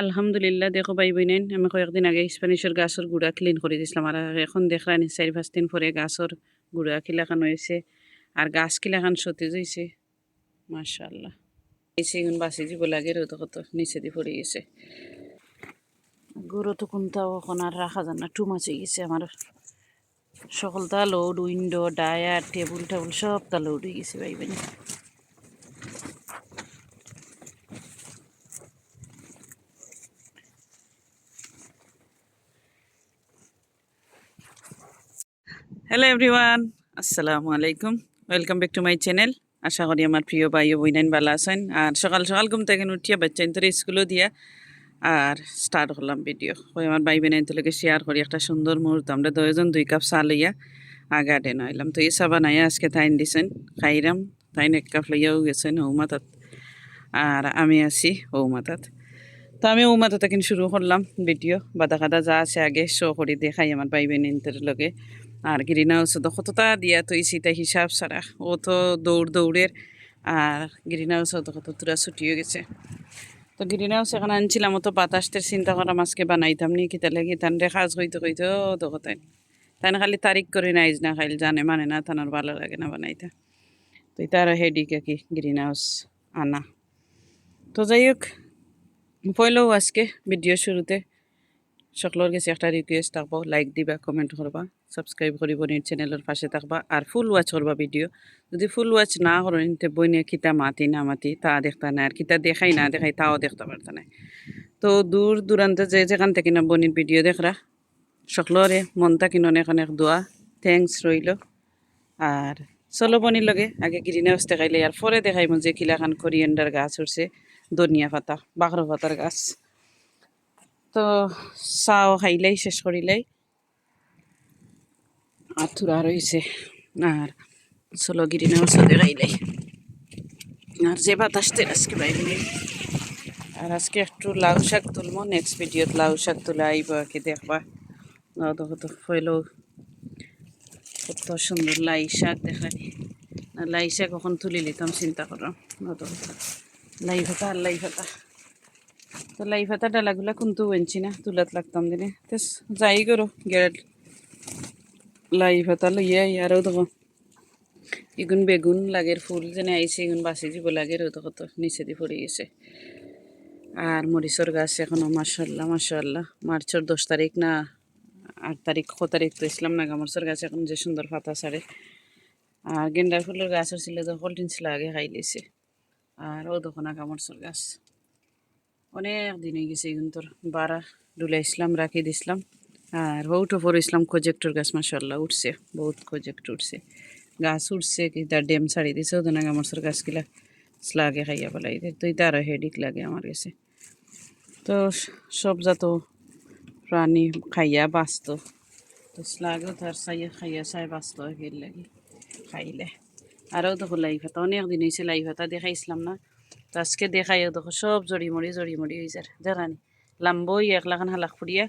আলহামদুলিল্লাহ দেখো ভাই বোনেন আমি কয়েকদিন আগে স্প্যানিশের গাছের গুঁড়া ক্লিন করে দিয়েছিলাম আর এখন দেখলাম 4-5 দিন পরে গাছের গুঁড়া কিলাখান হয়েছে আর গাছ কিলাখান সতেজ হয়েছে মাশাআল্লাহ। এই সেগুন বাসি জীব লাগে রোদ কত নিচে দিয়ে পড়ে গেছে গরু তো কোনটাও এখন আর রাখা যায় না টুমাচে গেছে আমার সকলটা লোড উইন্ডো ডায়ার টেবুল টেবুল সবটা লোড হয়ে গেছে ভাই বোন। হ্যালো এভরিওয়ান, আসসালামু আলাইকুম, welcome back to my channel. আশা করি আমার প্রিয় ভাই ও বইনাইন ভালো আছেন। আর সকাল সকাল ঘুম থেকে উঠিয়া বাচ্চাইন তোর স্কুলও দিয়া আর স্টার্ট করলাম ভিডিও ওই আমার ভাই বোনাইন তোকে শেয়ার করি একটা সুন্দর মুহূর্ত। আমরা দুজন 2 কাপ চা লইয়া গার্ডেন আইলাম, তো এই চা বানাইয়া আজকে তাইন দিছেন খাইরাম। তাইন 1 কাপ লইয়াও গেছেন ঔমাতাত আর আমি আছি ঔমাতাত। তো আমি ঔমাতাতে কিন্তু শুরু করলাম ভিডিও, বাদা কাদা যা আছে আগে শো করি দেখাই আমার ভাই বোনের লগে। আর গ্রিন হাউস তো কতটা দিয়া তৈছি তাই হিসাব ছাড়া, ও তো দৌড়ের। আর গ্রিন হাউস তো কত তোরা ছুটিয়ে গেছে। তো গ্রিন হাউস এখানে আনছিলাম, তো বাতাসটের চিন্তা করা মাছকে বানাইতাম নি কিতা লাগি তান কাজ হইতে তো কোথায় তাই খালি তারিখ করে নাইজ না খাইল জানে মানে না তানোর ভালো লাগে না বানাইতে। তো তার হেডিকে কি গ্রিন হাউস আনা। তো যাই হোক পয়লেও আজকে ভিডিও শুরুতে সকলের কাছে একটা রিকোয়েস্ট থাকবো, লাইক দিবা, কমেন্ট করবা, সাবস্ক্রাইব করিব নির চ্যানেলের পাশে থাকবা আর ফুল ওয়াচ করবা ভিডিও। যদি ফুল ওয়াচ না করেন তো বইনে কিতা মাতি না মাতি তা দেখতে না, আর কিতা দেখাই না দেখাই তাও দেখতে পারতে না। তো দূর দূরান্তে যে যেখান থেকে না বনির ভিডিও দেখরা সকলরে মনটা কিনো অনেক অনেক দোয়া থ্যাংকস রইল। আর চলো বনির লগে আগে গ্রিন হাউস দেখাইলে আর পরে দেখাইব যে কিলাখান কোরিয়েন্ডার গাছ উঠছে, ধনিয়া পাতা, বাখর পাতার গাছ। তো চাও খাইলেই শেষ করিলেই আর থুরা রয়েছে আর চলো গ্রিন হাউস দেখাইলেই আর যে বাতাসতে আজকে বাইরে। আর আজকে একটু লাউ শাক তুলবো, নেক্সট ভিডিওত লাউ শাক তুলে আইব আর কি দেখবা। কত হইলেও কত সুন্দর লাই শাক দেখানি। আর লাই শাক কখন তুলি লিতাম চিন্তা করো লাই ফাতা আর লাই ফাতা। তো লাই ফাতা ডালাগুলা কিন্তু আনছি না, তুলাত লাগতাম দিনে তো যাই করো গেট লাই ফাতা লইয়া আরও দেখো এগুন বেগুন লাগের ফুল যেন আইসে এগুন বাসি দিব লাগে রোদ কত নিচে দিয়ে পড়ে গেছে। আর মরিচর গাছ এখনো মাশাআল্লাহ মাশাআল্লাহ মার্চের 10 তারিখ না 8 তারিখ ক তারিখ তো ইসলাম না মরিচর গাছ এখন যে সুন্দর পাতা ছাড়ে। আর গেন্দার ফুলের গাছও ছিল তো কলটিন ছিল আগে খাই লিছে। আর ও দেখো না মরিচর গাছ অনেক দিন হয়ে গেছে এগুন তোর বাড়া ডুলাইছিলাম রাখি দিছিলাম। আর হৌটো পড়েছিলাম কোজেক্টর গাছ মাশাআল্লাহ উঠছে, বহুত কোজেক্ট উঠছে, গাছ উঠছে কি তার ডেম ছাড়ি দিছে ওদের না গামছর গাছগুলা স্লাগে খাইয়া পেলাই তো তারও হেডিক লাগে আমার কাছে। তো সব যত প্রাণী খাইয়া বাঁচত, তো স্লাগেও তার খাইয়া চাই বাঁচত এর লাগে খাইলে। আরও দেখো লাই ভাতা অনেক দিন হয়েছে লাই ভাতা দেখাইছিলাম না, তো আজকে দেখাইও দেখো সব জড়িমড়ি হয়ে যার দেখানি লাম্বই 1 লাখান হালাক ফুরিয়া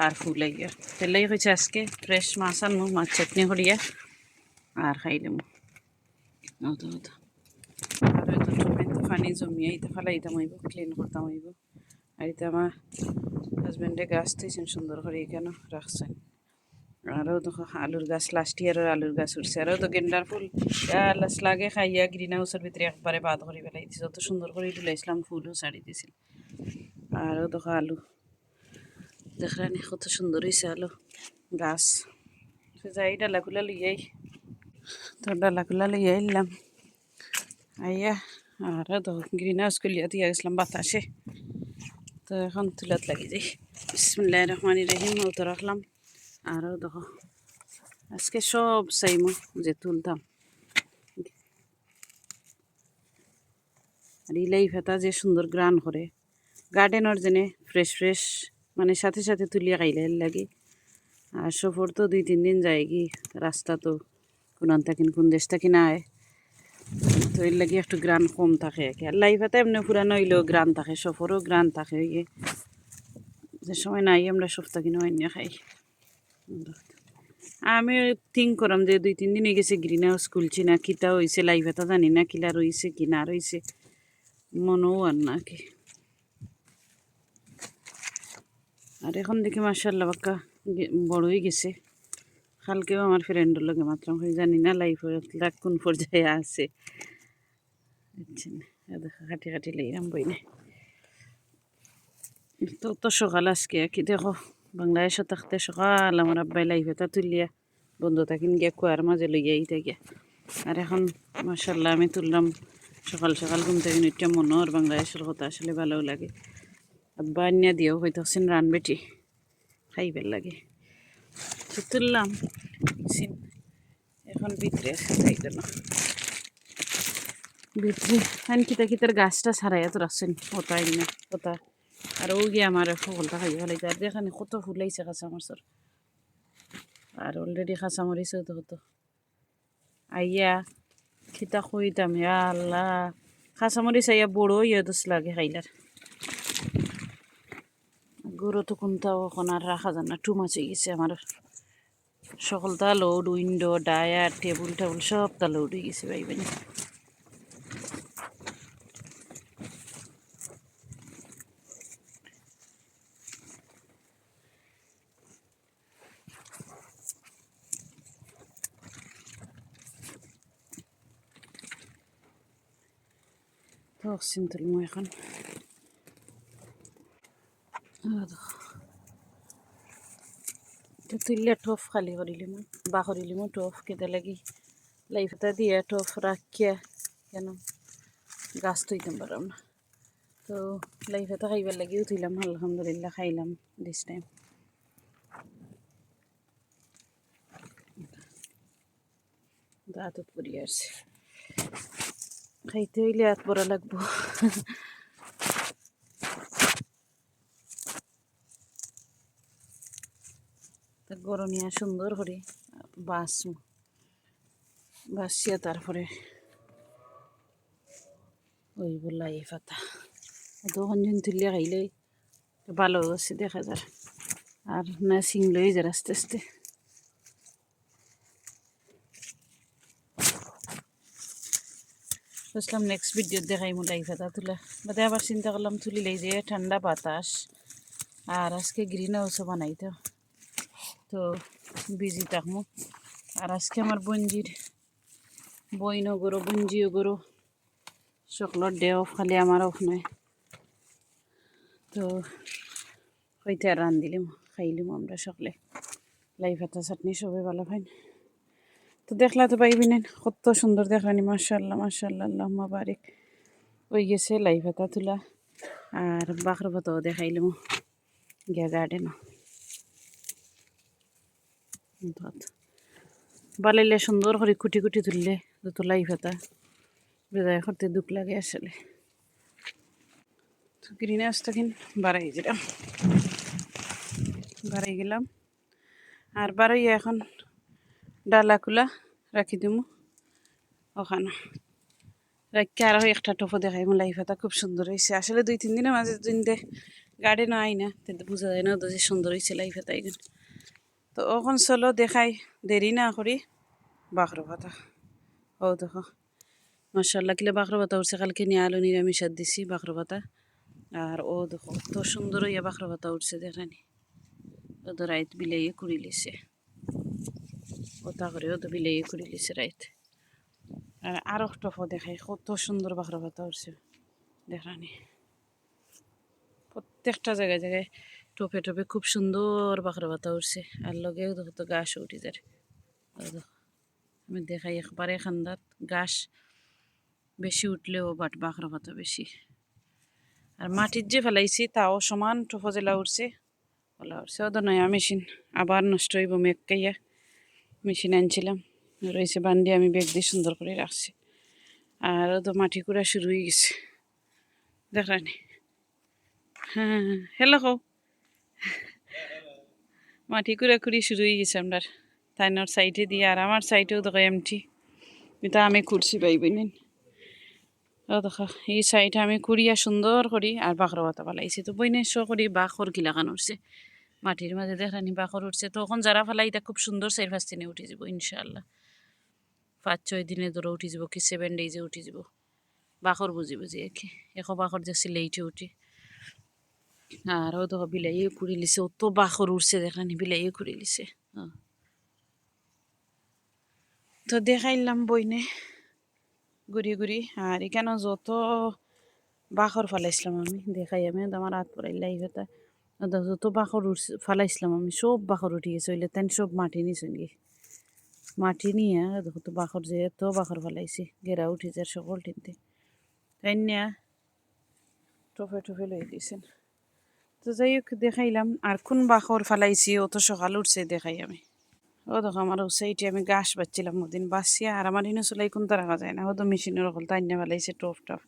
আর ফুল আইয়া তেলাই হয়েছে আজকে ফ্রেশ মাছ আনমু, মাছ চাটনি করিয়া আর খাইলাম। আর তো টমেটো পানি জমিয়ে এটা ফেলাইতাম হইব, ক্লিন করতাম হইব। আর এটা আমার হাজব্যান্ডে গাছ দিয়েছেন সুন্দর করে এখানে রাখছেন। আরও দেখো আলুর গাছ লাস্ট ইয়ারের আলুর গাছ উঠছে। আরও তো গেন্ডার ফুল লাগে খাইয়া গ্রিন হাউসের ভিতরে একবারে বাদ করে ফেলাই দিছে, যত সুন্দর করে তুলাইছিলাম ফুলও ছাড়ি দিয়েছিল। আরও দেখো আলু দেখলানি কত সুন্দর হয়েছে আলু গাছ। যাই ডালাগুলা লইয়াই তো ডালাগুলা লইয়া এলাম আইয়া আর দেখো গ্রিন হাউস গুলিয়া দিয়ে গেছিলাম বাতাসে। তো এখন তুলাত লাগি যাই বিসমিল্লাহির রহমানির রহিম তো রাখলাম। আরও দেখো আজকে সব চাইমো যে তুলতাম। আর ইলাই ভেতা যে সুন্দর গ্রান করে গার্ডেনের জেনে ফ্রেশ মানে সাথে সাথে তুলিয়া খাইলে লাগে। আর সফর তো 2-3 দিন যায় কি রাস্তা তো কোন থাকেন কোন দেশ থাকি না হয়, তো এর লাগে একটু গ্রান কম থাকে আর কি। আর লাই ভেতা এমনি পুরানো হইলেও গ্রান থাকে, সফরও গ্রান থাকে ইয়ে যে সময় নাই আমরা সপ্তাহ কিনে অন্য খাই। আমি থিঙ্ক করাম যে 2-3 দিন হয়ে গেছে গ্রিন হাউস খুলছি না কিতা হয়েছে লাই ভেতা জানি না কিলা রয়েছে কি না রয়েছে মনেও আর না কি। আর এখন দেখি মাশাআল্লাহ বাক্কা বড়ই গেছে। কালকেও আমার ফ্রেন্ডের লগে মাত্রাম হয়ে জানি না লাইফ কোন পর্যায়ে আছে বুঝছেন। দেখো কাটি কাটি লইরাম বইনে তো সকাল আজকে কি দেখো বাংলাদেশে থাকতে সকাল আমার আব্বাই লাইফটা তুলিয়া বন্ধু থাকিন গিয়া কুয়ার মাঝে লইয়াই থাকিয়া। আর এখন মাশাআল্লাহ আমি তুললাম সকাল সকাল ঘুম থেকে নিত্যা মনোর বাংলাদেশের কথা আসলে ভালো লাগে। আব্বা আনিয়া দিয়েও হইতেছেন রান বেটি খাইবার লাগে তো তুললাম এখন ভিতরে খাইতে না ভিতরে খান কিতা কিতার গাছটা ছাড়াইয়া তো রাখছেন ওটাই না ওটা আর ও গিয়ে আমার ফলটা খাই ফেলাইতে আর যেখানে কত ফুলাইছে কাঁচামরিচর আর অলরেডি কাঁচামরিচ তো কত আইয়া খিতা খুঁইতাম ইয়া আল্লাহ কাঁচামরিচ আইয়া বড় ইয়ে দোষ লাগে খাইলার গরু তো কোনটাও এখন আর রাখা যান না টু মাছ হয়ে গেছে আমার সকলটা লোড উইন্ডো ডায়ার টেবুল টেবুল সবটা লোড হয়ে গেছে ভাই বানি তো সিম্পল মই এখন তো তুললে টফ খালি করিলিম বা করিলিম টফ কেটে লাগি লাইফটা দিয়ে টফ রাখিয়া কেন গাছ তুইতাম পারাম না তো লাইফটা খাইবার লাগিও তুইলাম আলহামদুলিল্লাহ খাইলাম দিস টাইম দাঁতত পড়ি আসছে খাইতে হইলে হাত পরা লাগবো গরমিয়া সুন্দর করে বাসিয়া তারপরে ওই বললাই পাতা তখন জন তুলিয়া খাইলে ভালো আছে দেখা যায় আর না সিংলই যায় আস্তে আস্তে বুঝলাম নেক্সট ভিডিও দেখাই লাই পাতা তুলা বাদে আবার চিন্তা করলাম তুলিলেই যে ঠান্ডা বাতাস আর আজকে গ্রিন হাউসও বানাইতো তো বিজি থাকবো আর আজকে আমার বঞ্জির বইনও গরো বঞ্জিও গরো সকলের ডে অফ খালি আমার অফ নয় তো হইতে আর রান দিলাম খাইলিম আমরা সকলে লাই পাতা চাটনি সবাই ভালো পাইন তো দেখলা তো পাইবিনেন কত সুন্দর দেখানি মাশাআল্লাহ মাশাআল্লাহ আল্লাহুম্মা বারিক ওই গেছে লাই পাতা তুলা আর বাখর পাতাও দেখাইলাম গিয়া গার্ডেনও বালাইলে সুন্দর করে কুটি কুটি তুললে যত লাই পাতা বেজায় করতে দুঃখ লাগে আসলে তো গ্রিন হাউসটা কিন বাড়াই গেলাম আর বাড়াইয়া এখন ডালা কুলা রাখি দিমু ওখানে রাখি আরও একটা টপো দেখাই লাই পাতা খুব সুন্দর হয়েছে আসলে 2-3 দিনের মাঝে দিনতে গার্ডেনও আই না কিন্তু বোঝা যায় না যে সুন্দর হয়েছে লাই পাতা এখানে তো ওখান চলো দেখাই দেরি না করি বাখর পাতা ও দেখো মাশাআল্লাহ কিলে বাখর পাতা উঠছে কালকে নিয়ে আলো নিরামিষার দিছি বাখর পাতা আর ও দেখো কত সুন্দর হইয়া বাখর পাতা উঠছে দেখানি ও তো রাইত বিলাইয়ে কুড়ি লিছে ওটা করে ও তো বিলাইয়ে কুড়ি লিছে রাইত আর আরও টফো দেখাই কত সুন্দর বাখর পাতা উঠছে দেখানি প্রত্যেকটা জায়গায় জায়গায় টোপে টোপে খুব সুন্দর বাখর পাতা উঠছে আর লগেও দেখো তো গাছ উঠে যায় দেখো আমি দেখাই একবারে খান্দাত গাছ বেশি উঠলেও বাট বাখর পাতা বেশি আর মাটির যে ফেলাইছি তাও সমান টোপো জেলা উঠছে ওলা উঠছে ওদের নয়া মেশিন আবার নষ্ট হইব মেঘকাইয়া মেশিন আনছিলাম রয়েছে বান্ডি আমি ব্যাগ দিয়ে সুন্দর করে রাখছি আর তো মাটি কুড়া শুরু হয়ে গেছে দেখানি হ্যাঁ হ্যালো কও মাটি কুড়া কুড়ি শুরু হয়ে গেছে আপনার তাইনোর সাইডে দিয়ে আর আমার সাইডেও দেখো এমটি এটা আমি খুঁড়ছি পাইবি নিন ও দেখো এই সাইডে আমি কুড়িয়া সুন্দর করি আর বাখর পাতা পালাইছি তো বইনে শো করি বাখর কি লাগানো উঠছে মাটির মাঝে দেখানি বাখর উঠছে তখন যারা ফেলাই এটা খুব সুন্দর 4-5 দিনে উঠে যাব ইনশাআল্লাহ 5-6 দিনে ধরে উঠে যাব কি 7 ডেজে উঠে যাব বাখর বুঝি বুঝি একে এখন বাখর যাচ্ছে লেইটে উঠি আর ও দেখো বিলাইও কুড়ি লিছে, অত বাখর উঠছে দেখানি, বিলাইও কুড়ি লিছে। তো দেখাইলাম বইনে ঘুরি ঘুরি। আর এখানে যত বাখর ফালাইছিলাম আমি দেখাই, আমি আমার হাত পড়াইলাই হতা যত বাখর ফালাইছিলাম আমি, সব বাখর উঠে গেছে, হইলে তাই সব মাটি নিয়েছে গিয়ে, মাটি নিয়ে দেখো তো বাখর যে এত বাখর ফালাইছি, গেরা উঠে যায় সকল টিনতে, তাই নিয়ে টফে টফে লই দিয়েছেন। তো যাই হোক দেখাইলাম। আর কোন বাখর ফালাইছি অত সকাল উঠছে দেখাই আমি। ও দেখো আমার সাইডে আমি গাছ বাচ্ছিলাম ওদিন বাঁচিয়া, আর আমার ইনো চলাই কোনটা রাখা যায় না, ও তো মেশিনের সকল তাইনা ফেলাইছে টফ টফ,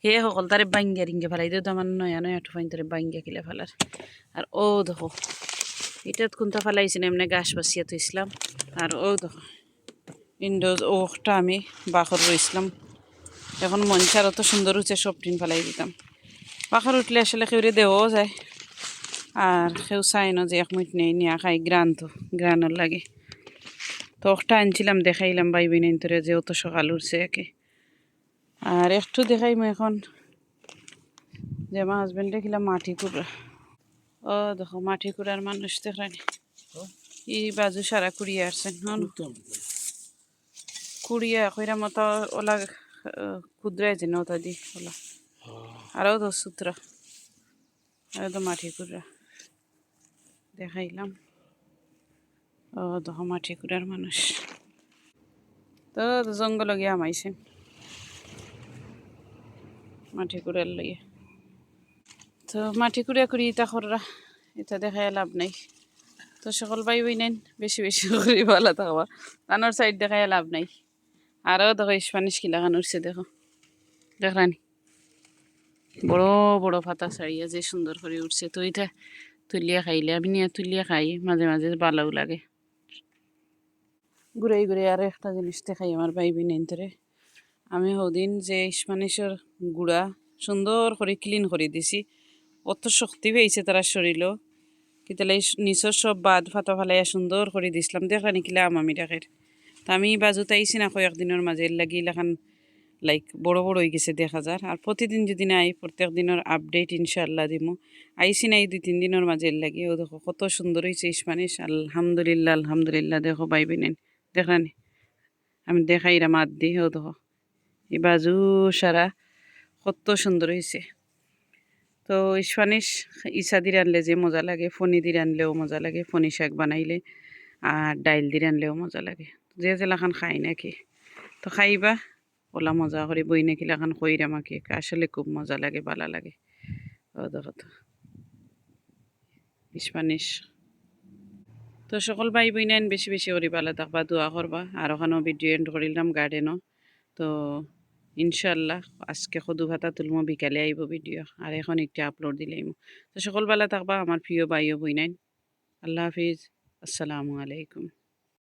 হে সকল তারে বাঙ্গিয়া রিঙ্গে ফেলাই দিও, তো আমার নয়া নয়া টুফাইন তারে বাঙ্গিয়া কিলে ফেলার। আর ও দেখো এটাত কোনটা ফেলাইছি না, এমনি গাছ বাঁচিয়া থইছিলাম। আর ও দেখো উইন্ডোজ ওটা আমি বাখর রইছিলাম, এখন মনসার অত সুন্দর হচ্ছে, সব টিন ফেলাই দিতাম। বাখর উঠলে আসলে কেউরে দেওয়াও যায়, আর কেউ চাই না যে এক মিনিট নেই নিয়ে খাই, গ্রানোর লাগে। তো একটা আনছিলাম দেখাইলাম ভাই বোন তোরে যে অত সকাল উঠছে একে। আর একটু দেখাইম এখন যে আমার হাজবেন্ডে খিলাম মাটি কুড়া। ও দেখো মাটি কুড়ার মানুষ দেখানি, এই বাজু সারা কুড়িয়ে আসছেন, কুড়িয়া কইরা মতো ওলা কুদ্রাই যে নতা দি ওলা, আরও তো সূত্র, আরও তো মাটি কুড়া দেখাইলাম। ও দেখো মাটি কুড়ার মানুষ, তো জঙ্গল গিয়ে আমাইছেন মাটি কুড়ার লইয়া। তো মাটি কুড়িয়া কুড়ি ইটা কররা, এটা দেখাই লাভ নাই। তো সকল ভাই বই নেন বেশি বেশি করে ভালো থাকবা, কানোর সাইড দেখাই লাভ নাই। আরও দেখো স্প্যানিশ কিলা কান উঠছে দেখো, দেখরানি বড় বড় পাতা ছাড়িয়া যে সুন্দর করে উঠছে। তো এটা তুলিয়া খাইলে, আমি নিয়ে তুলিয়া খাই মাঝে মাঝে, ভালোও লাগে। ঘুরাই ঘুরে আর একটা জিনিস দেখাই আমার ভাই বোন ধরে, আমি হদিন যে স্প্যানিশের গুঁড়া সুন্দর করে ক্লিন করে দিছি, অত শক্তি পেয়েছে তারা শরীরও, কিন্তু নিচর সব বাদ ফাটা ফালাইয়া সুন্দর করে দিছিলাম, দেখা নিকিলা আমি ডাকের। তা আমি বাজুতে আইসি না কয়েকদিনের মাঝে, লাগি লাখান লাইক বড় বড় হয়ে গেছে দেখা যার। আর প্রতিদিন যদি না আই প্রত্যেক দিনের আপডেট ইনশাল্লাহ দিমু। আইসি না এই 2-3 দিনের মাঝে লাগি। ও দেখো কত সুন্দর হয়েছে স্প্যানিশ, আলহামদুলিল্লাহ আলহামদুলিল্লাহ। দেখো ভাই বোনেন দেখানি, আমি দেখাইরা মাত দিই, ও দেখো এই বাজু সারা কত সুন্দর হয়েছে। তো স্প্যানিশ ইসা দিয়ে রানলে যে মজা লাগে, ফণি দিয়ে রানলেও মজা লাগে, ফণি শাক বানাইলে, আর ডাইল দিয়ে রানলেও মজা লাগে। যে জেলাখান খাই নাকি, তো খাইবা ওলা মজা করে বই নাকি লাখান কইরা আমাকে, আসলে খুব মজা লাগে, ভালো লাগে। ও দেখো তো স্প্যানিশ। তো সকল ভাই বই নেন বেশি বেশি করে ভালো থাকবা, দোয়া করবা। আর ওখানেও ভিডিও এন্ড করিলাম গার্ডেনও। তো ইনশাল্লাহ আজকে সদু ভাতা তুলমো, বিকালে আইব ভিডিও, আর এখন একটু আপলোড দিলাম। তো সকল ভালো থাকবা আমার প্রিয় ভাই ও বই নেন। আল্লাহ হাফিজ, আসসালামু আলাইকুম।